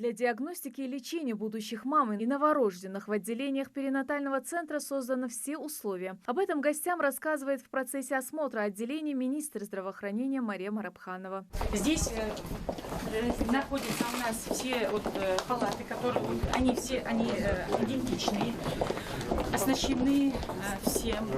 Для диагностики и лечения будущих мам и новорожденных в отделениях перинатального центра созданы все условия. Об этом гостям рассказывает в процессе осмотра отделения министр здравоохранения Мария Марабханова. Здесь находятся у нас все палаты, которые они идентичные, оснащены всем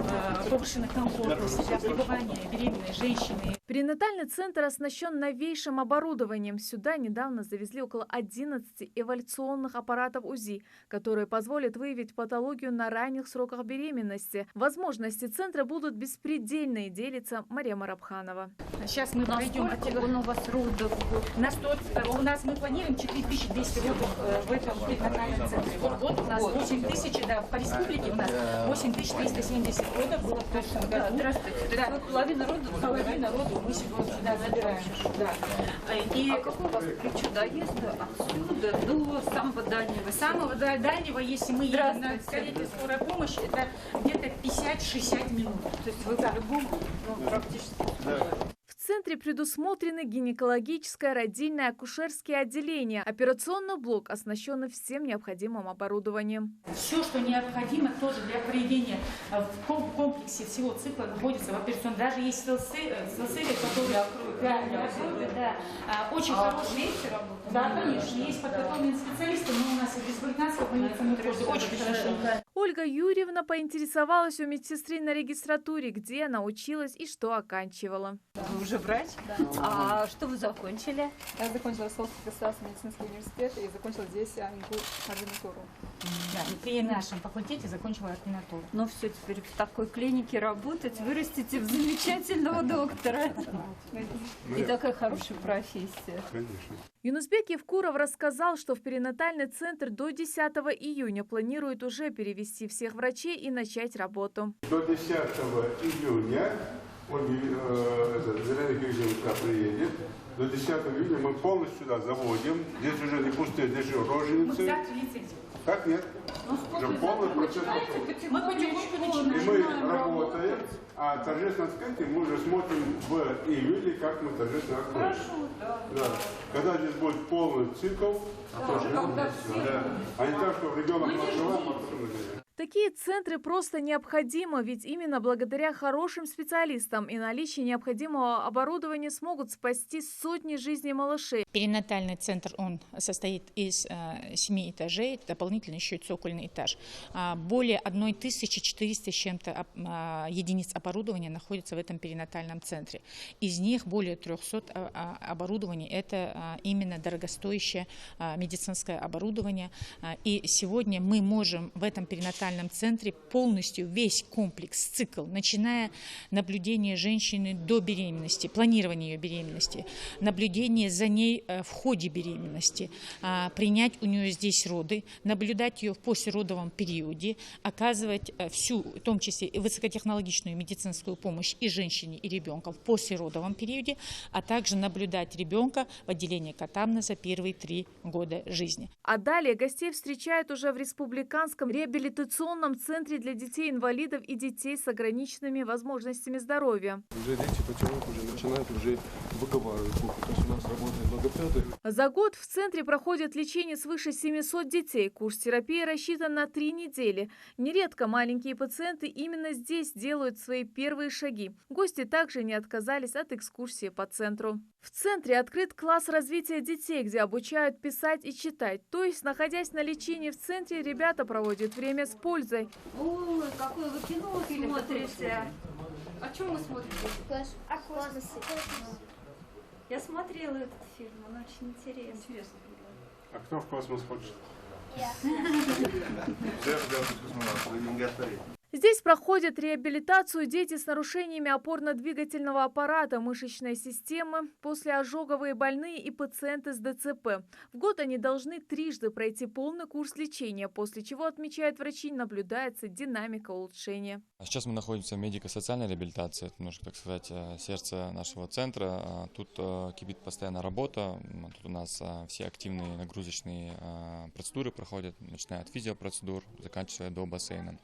повышенной комфортности для пребывания беременной женщины. Перинатальный центр оснащен новейшим оборудованием. Сюда недавно завезли около 11 эволюционных аппаратов УЗИ, которые позволят выявить патологию на ранних сроках беременности. Возможности центра будут беспредельные, делится Мария Марабханова. Сейчас мы пройдем у вас родов. У нас мы планируем 4200 родов в этом перинатальном центре. Вот у нас 8000, да, по республике у нас 8370 родов было в прошлом году. Здравствуйте. Да. Половина родов мы сегодня забираем. Да. И какой у вас ключ доезда отсюда до самого дальнего? Самого дальнего, если мы едем на карете скорой помощи, это где-то 50-60 минут. То есть вы по-любому практически... В центре предусмотрены гинекологическое, родильное, акушерские отделения. Операционный блок оснащен всем необходимым оборудованием. Все, что необходимо тоже для проведения в комплексе всего цикла, находится в операционном. Даже есть селсеры, которые очень хорошие. Да, конечно, есть подготовленные специалисты, но у нас и республиканская больница мы очень хорошо. Ольга Юрьевна поинтересовалась у медсестры на регистратуре, где она училась и что оканчивала. Вы уже врач? Да. А что вы закончили? Я закончила Солнцевский государственный медицинский университет и закончила здесь ординатуру. Да, при нашем факультете закончила ординатуру. Ну все, теперь в такой клинике работать, вырастите в замечательного доктора. И такая хорошая профессия. Конечно. Юнусбек Евкуров рассказал, что в перинатальный центр до 10 июня планирует уже перевести всех врачей и начать работу. До 10 июня Зеленый Кирилленко приедет. До 10 июня мы полностью сюда заводим. Здесь уже не пустые, здесь же роженицы. Как нет? Уже полный процесс. Мы потихоньку И начинаем. мы работаем, а торжественно открытие мы уже смотрим в июле, как мы торжественно откроем. Хорошо, да. Когда здесь будет полный цикл, а не так, что ребенок ночевал, а потом уже. Такие центры просто необходимы, ведь именно благодаря хорошим специалистам и наличию необходимого оборудования смогут спасти сотни жизней малышей. Перинатальный центр, он состоит из 7 этажей, дополнительно еще и цокольный этаж. Более 1400 с чем-то единиц оборудования находится в этом перинатальном центре. Из них более 300 оборудований – это именно дорогостоящее медицинское оборудование. И сегодня мы можем в этом перинатальном центре полностью весь комплекс, цикл, начиная наблюдение женщины до беременности, планирование ее беременности, наблюдение за ней в ходе беременности, принять у нее здесь роды, наблюдать ее в послеродовом периоде, оказывать всю, в том числе и высокотехнологичную медицинскую помощь и женщине, и ребенку в послеродовом периоде, а также наблюдать ребенка в отделении катамнеза первые 3 года жизни. А далее гостей встречают уже в республиканском реабилитационном центре для детей-инвалидов и детей с ограниченными возможностями здоровья. Уже дети потихоньку уже начинают выговаривать, потому что у нас работает логопеды. За год в центре проходит лечение свыше 700 детей. Курс терапии рассчитан на 3 недели. Нередко маленькие пациенты именно здесь делают свои первые шаги. Гости также не отказались от экскурсии по центру. В центре открыт класс развития детей, где обучают писать и читать. То есть, находясь на лечении в центре, ребята проводят время с пользой. Ой, какое вы кино смотрите. О чем вы смотрите? О космосе. Я смотрела этот фильм, он очень интересный. А кто в космос хочет? Я. Здесь проходят реабилитацию дети с нарушениями опорно-двигательного аппарата, мышечной системы, послеожоговые больные и пациенты с ДЦП. В год они должны трижды пройти полный курс лечения, после чего, отмечают врачи, наблюдается динамика улучшения. Сейчас мы находимся в медико-социальной реабилитации, это немножко, так сказать, сердце нашего центра. Тут кипит постоянно работа, тут у нас все активные нагрузочные процедуры проходят, начиная от физиопроцедур, заканчивая до бассейна.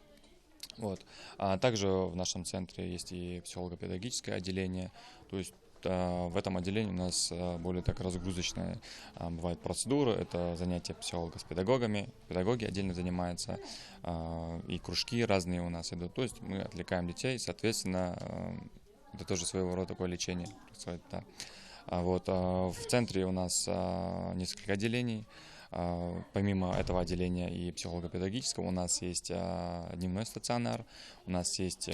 Вот. А также в нашем центре есть и психолого-педагогическое отделение, то есть в этом отделении у нас более так разгрузочные бывают процедуры. Это занятия психолога с педагогами. Педагоги отдельно занимаются. И кружки разные у нас идут. То есть мы отвлекаем детей, соответственно, это тоже своего рода такое лечение происходит. Да. Вот, в центре у нас несколько отделений. Помимо этого отделения и психолого-педагогического у нас есть дневной стационар, у нас есть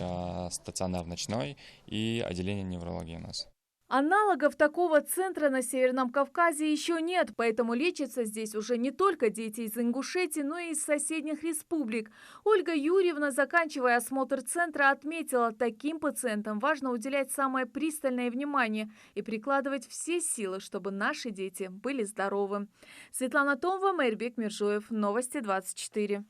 стационар ночной и отделение неврологии у нас. Аналогов такого центра на Северном Кавказе еще нет, поэтому лечатся здесь уже не только дети из Ингушетии, но и из соседних республик. Ольга Юрьевна, заканчивая осмотр центра, отметила, таким пациентам важно уделять самое пристальное внимание и прикладывать все силы, чтобы наши дети были здоровы. Светлана Томова, Мейрбек Миржоев, Новости 24.